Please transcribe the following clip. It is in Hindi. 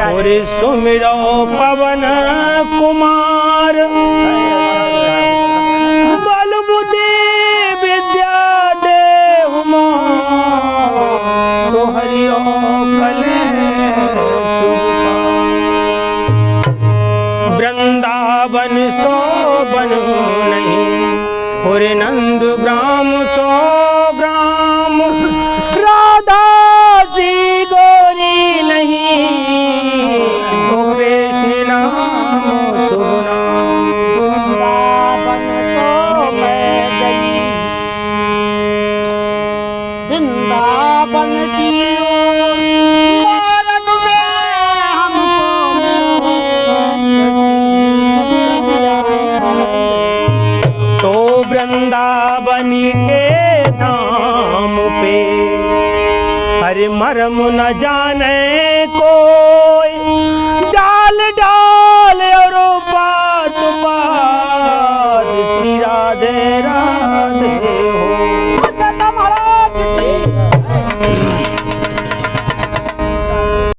और सुमिरो पवन कुमार बल बुद्धि विद्या देहु सो हरियो कलेश वृंदावन सो बनु नहीं और नंद ग्राम सो ग्राम राधा जी गोरी नहीं कृष्ण नाम शुभ नाम वृंदावन को मैं गई वृंदावन की मार्ग में हमको तो वृंदावनी के धाम पे हरि मरम न जाने कोई डाल डाल और बात बात श्री राधे राधे